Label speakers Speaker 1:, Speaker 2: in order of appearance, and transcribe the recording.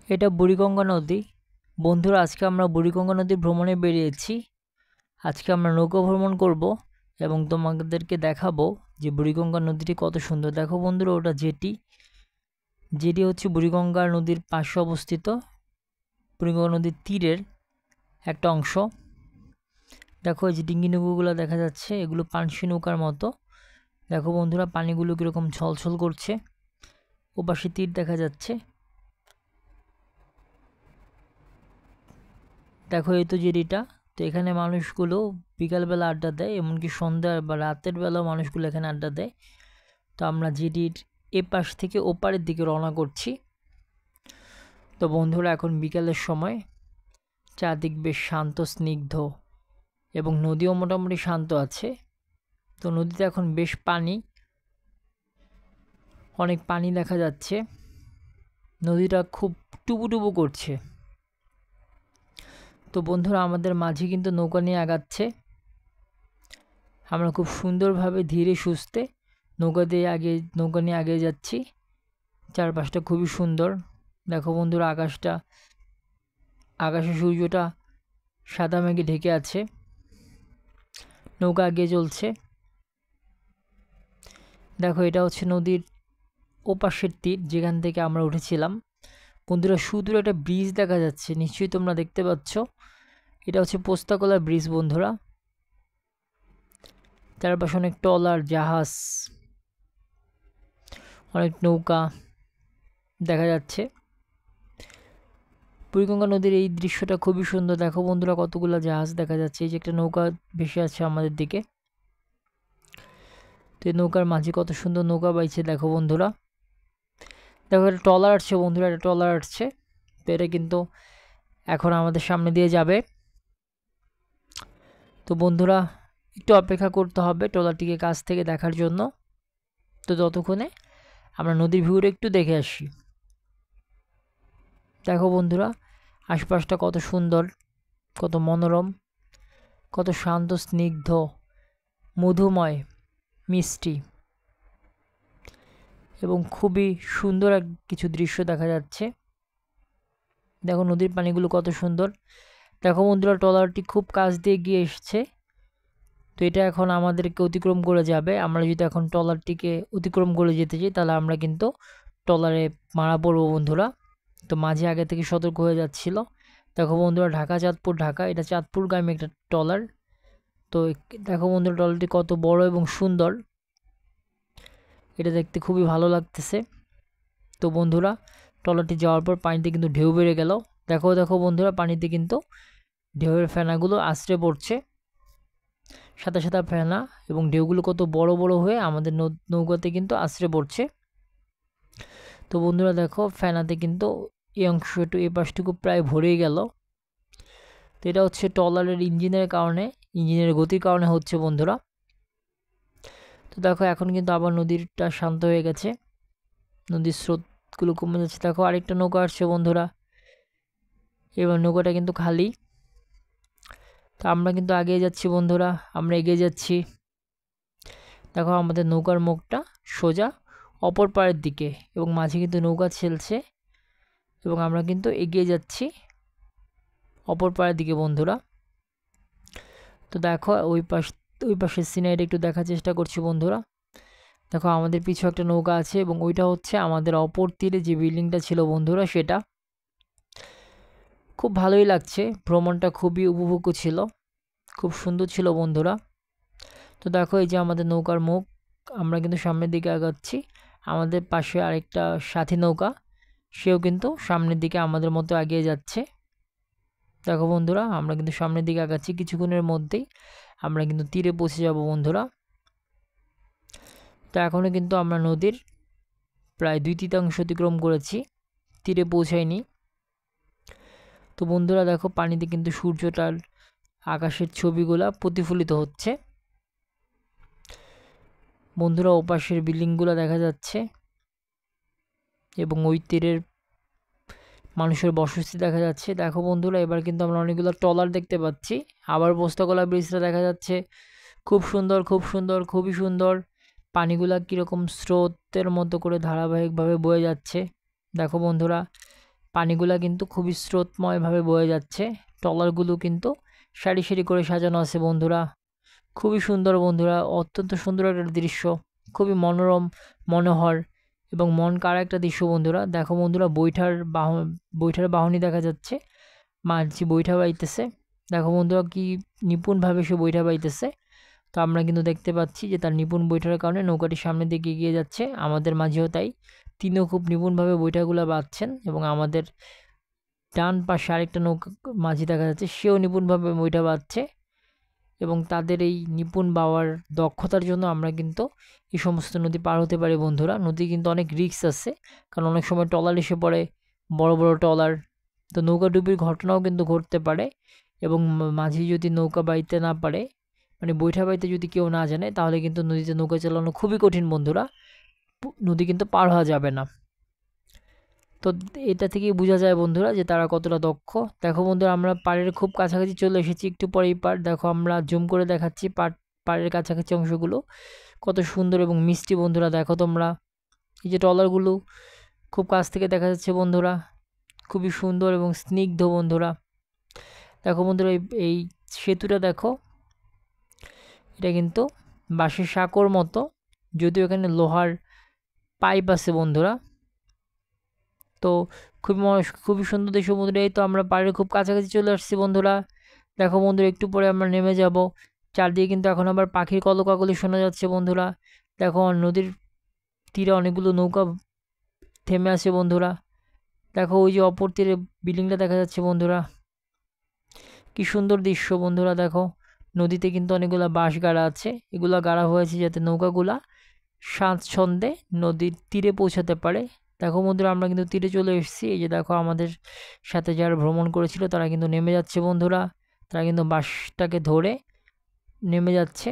Speaker 1: এটা বুড়িগঙ্গা নদী। বন্ধুরা, আজকে আমরা বুড়িগঙ্গা নদী ভ্রমণে বেরিয়েছি। আজকে আমরা নৌকা ভ্রমণ করব এবং তোমাদেরকে দেখাবো যে বুড়িগঙ্গা নদীটি কত সুন্দর। দেখো বন্ধুরা, ওটা জেটি। জেটি হচ্ছে বুড়িগঙ্গা নদীর পাশে অবস্থিত, বুড়িগঙ্গা নদীর তীরের একটা অংশ। দেখো এই যে ডিঙ্গি নৌকাগুলো দেখা যাচ্ছে, এগুলো পানসি নৌকার মতো। দেখো বন্ধুরা, পানিগুলো কীরকম ছলছল করছে। ওপাশে তীর দেখা যাচ্ছে। দেখো এই তো জেটিটা। তো এখানে মানুষগুলো বিকালবেলা আড্ডা দেয়, এমনকি সন্ধ্যা বা রাতের বেলাও মানুষগুলো এখানে আড্ডা দেয়। তো আমরা জেটির এ পাশ থেকে ওপারের দিকে রওনা করছি। তো বন্ধুরা, এখন বিকালের সময়, চারদিক বেশ শান্ত স্নিগ্ধ এবং নদীও মোটামুটি শান্ত আছে। তো নদীতে এখন বেশ পানি, অনেক পানি দেখা যাচ্ছে। নদীটা খুব টুবুটুবু করছে। তো বন্ধুরা, আমাদের মাঝি কিন্তু নৌকা নিয়ে আগাচ্ছে। আমরা খুব সুন্দরভাবে ধীরে সুস্থে নৌকা নিয়ে আগে যাচ্ছি। চারপাশটা খুবই সুন্দর। দেখো বন্ধুরা, আকাশে সূর্যটা সাদা মেঘে ঢেকে আছে। নৌকা এগিয়ে চলছে। দেখো এটা হচ্ছে নদীর ওপাশের তীর, যেখান থেকে আমরা উঠেছিলাম। বন্ধুরা, সুদূর একটা ব্রিজ দেখা যাচ্ছে, নিশ্চয়ই তোমরা দেখতে পাচ্ছ। এটা হচ্ছে পোস্তাকলা ব্রিজ। বন্ধুরা, চারপাশে অনেক ট্রলার, জাহাজ, অনেক নৌকা দেখা যাচ্ছে। বুড়িগঙ্গা নদীর এই দৃশ্যটা খুবই সুন্দর। দেখো বন্ধুরা, কতগুলো জাহাজ দেখা যাচ্ছে। এই যে একটা নৌকা ভেসে আছে আমাদের দিকে। তো এই নৌকার মাঝে কত সুন্দর নৌকা বাইছে। দেখো বন্ধুরা, দেখো একটা ট্রলার আসছে। বন্ধুরা, একটা ট্রলার আসছে। তো এটা কিন্তু এখন আমাদের সামনে দিয়ে যাবে। তো বন্ধুরা, একটু অপেক্ষা করতে হবে ট্রলারটিকে কাছ থেকে দেখার জন্য। তো ততক্ষণে আমরা নদীর ভিউটা একটু দেখে আসি। দেখো বন্ধুরা, আশপাশটা কত সুন্দর, কত মনোরম, কত শান্ত স্নিগ্ধ, মধুময়, মিষ্টি এবং খুবই সুন্দর কিছু দৃশ্য দেখা যাচ্ছে। দেখো নদীর পানিগুলো কত সুন্দর। দেখো বন্ধুরা, ট্রলারটি খুব কাছ দিয়ে গিয়ে এসছে। তো এটা এখন আমাদেরকে অতিক্রম করে যাবে। আমরা যদি এখন ট্রলারটিকে অতিক্রম করে যেতে চাই, তাহলে আমরা কিন্তু ট্রলারে মারা পড়বো বন্ধুরা। তো মাঝে আগে থেকে সতর্ক হয়ে যাচ্ছিল। দেখো বন্ধুরা, ঢাকা, এটা চাঁদপুরগামী একটা ট্রলার। তো দেখো বন্ধুরা, ট্রলারটি কত বড় এবং সুন্দর, এটা দেখতে খুবই ভালো লাগতেছে। তো বন্ধুরা, ট্রলারটি যাওয়ার পর পানিতে কিন্তু ঢেউ বেড়ে গেল। দেখো বন্ধুরা, পানিতে কিন্তু ঢেউয়ের ফেনাগুলো আছড়ে পড়ছে, সাদা সাদা ফেনা, এবং ঢেউগুলো কত বড় বড় হয়ে আমাদের নৌকাতে কিন্তু আছড়ে পড়ছে। তো বন্ধুরা দেখো, ফেনাতে কিন্তু এই অংশটুকু, এই পাশটুকু প্রায় ভরেই গেল। তো এটা হচ্ছে ট্রলারের ইঞ্জিনের গতির কারণে হচ্ছে বন্ধুরা। তো দেখো এখন কিন্তু আবার নদীটা শান্ত হয়ে গেছে, নদীর স্রোতগুলো কমে যাচ্ছে। দেখো আরেকটা নৌকা আসছে বন্ধুরা। এবার নৌকাটা কিন্তু খালি। তো আমরা কিন্তু এগিয়ে যাচ্ছি বন্ধুরা, আমরা এগিয়ে যাচ্ছি। দেখো আমাদের নৌকার মুখটা সোজা অপর পাড়ের দিকে, এবং মাঝে কিন্তু নৌকা ছেলছে, এবং আমরা কিন্তু এগিয়ে যাচ্ছি অপর পাড়ের দিকে বন্ধুরা। তো দেখো ওই পাশের সিনারিটা একটু দেখার চেষ্টা করছি বন্ধুরা। দেখো আমাদের পিছু একটা নৌকা আছে, এবং ওইটা হচ্ছে আমাদের অপর তীরে যে বিল্ডিংটা ছিল বন্ধুরা, সেটা। খুব ভালোই লাগছে, ভ্রমণটা খুবই উপভোগ্য ছিল, খুব সুন্দর ছিল বন্ধুরা। তো দেখো এই যে আমাদের নৌকার মুখ, আমরা কিন্তু সামনের দিকে আগাচ্ছি। আমাদের পাশে আরেকটা সাথী নৌকা, সেও কিন্তু সামনের দিকে আমাদের মতো এগিয়ে যাচ্ছে। দেখো বন্ধুরা, আমরা কিন্তু সামনের দিকে আগাচ্ছি। কিছুক্ষণের মধ্যেই আমরা কিন্তু তীরে পৌঁছে যাব বন্ধুরা। তো এখনও কিন্তু আমরা নদীর প্রায় 2/3 অতিক্রম করেছি, তীরে পৌঁছাইনি। তো বন্ধুরা দেখো, পানিতে কিন্তু সূর্যটার আকাশের ছবিগুলা প্রতিফলিত হচ্ছে। বন্ধুরা, ওপাশের বিল্ডিংগুলো দেখা যাচ্ছে, এবং ওই তীরের মানুষের বসতি দেখা যাচ্ছে। দেখো বন্ধুরা, এবার কিন্তু আমরা অনেকগুলো ট্রলার দেখতে পাচ্ছি। আবার পোস্তগোলা ব্রিজটা দেখা যাচ্ছে। খুব সুন্দর, খুব সুন্দর, খুবই সুন্দর। পানিগুলা কীরকম স্রোতের মতো করে ধারাবাহিকভাবে বয়ে যাচ্ছে। দেখো বন্ধুরা, পানিগুলা কিন্তু খুবই স্রোতময়ভাবে বয়ে যাচ্ছে। ট্রলারগুলো কিন্তু সারি সারি করে সাজানো আছে বন্ধুরা। খুবই সুন্দর বন্ধুরা, অত্যন্ত সুন্দর একটা দৃশ্য, খুবই মনোরম, মনোহর এবং মন কাড়া একটা দৃশ্য বন্ধুরা। দেখো বন্ধুরা, বৈঠার বাহনই দেখা যাচ্ছে, মাঝি বৈঠা বাইতেছে। দেখো বন্ধুরা, কি নিপুণভাবে সে বৈঠা বাইতেছে। তো আমরা কিন্তু দেখতে পাচ্ছি যে তার নিপুণ বৈঠার কারণে নৌকাটি সামনের দিকে এগিয়ে যাচ্ছে। আমাদের মাঝেও তাই, তিনিও খুব নিপুণভাবে বৈঠাগুলো বাঁধছেন এবং আমাদের ডান পাশে আরেকটা নৌকা মাঝি দেখা যাচ্ছে, সেও নিপুণভাবে বৈঠা বাঁধছে। এবং তাদের এই নিপুণ বাওয়ার দক্ষতার জন্য আমরা কিন্তু এই সমস্ত নদী পার হতে পারি বন্ধুরা। নদী কিন্তু অনেক রিস্ক আছে, কারণ অনেক সময় ট্রলার এসে পড়ে, বড় বড় ট্রলার। তো নৌকা ডুবির ঘটনাও কিন্তু ঘটতে পারে। এবং মাঝি যদি নৌকা বাইতে না পারে, মানে বৈঠা বাইতে যদি কেউ না জানে, তাহলে কিন্তু নদীতে নৌকা চালানো খুবই কঠিন বন্ধুরা। নদী কিন্তু পার হওয়া যাবে না। তো এটা থেকেই বোঝা যায় বন্ধুরা যে তারা কতটা দক্ষ। দেখো বন্ধুরা, আমরা পাড়ের খুব কাছাকাছি চলে এসেছি, একটু পরেই পাড়। দেখো আমরা জুম করে দেখাচ্ছি পাড়ের কাছাকাছি অংশগুলো কত সুন্দর এবং মিষ্টি বন্ধুরা। দেখো তোমরা, এই যে ট্রলারগুলো খুব কাছ থেকে দেখা যাচ্ছে বন্ধুরা, খুবই সুন্দর এবং স্নিগ্ধ বন্ধুরা। দেখো বন্ধুরা, এই সেতুটা দেখো, এটা কিন্তু বাঁশের সাঁকোর মতো, যদিও এখানে লোহার পাইপ আছে বন্ধুরা। তো খুবই সুন্দর দৃশ্য বন্ধুরা। এই তো আমরা পাড়ের খুব কাছাকাছি চলে আসছি বন্ধুরা। দেখো বন্ধুরা, একটু পরে আমরা নেমে যাব। চারদিকে কিন্তু এখন আবার পাখির কলকাকলি শোনা যাচ্ছে বন্ধুরা। দেখো নদীর তীরে অনেকগুলো নৌকা থেমে আছে বন্ধুরা। দেখো ওই যে অপর তীরে বিল্ডিংটা দেখা যাচ্ছে বন্ধুরা, কি সুন্দর দৃশ্য বন্ধুরা। দেখো নদীতে কিন্তু অনেকগুলা বাঁশ গাড়া আছে, এগুলা গাড়া হয়েছে যাতে নৌকাগুলা স্বাচ্ছন্দ্যে নদীর তীরে পৌঁছাতে পারে। দেখো বন্ধুরা, আমরা কিন্তু তীরে চলে এসেছি। এই যে দেখো, আমাদের সাথে যারা ভ্রমণ করেছিল তারা কিন্তু নেমে যাচ্ছে বন্ধুরা। তারা কিন্তু বাঁশটাকে ধরে নেমে যাচ্ছে।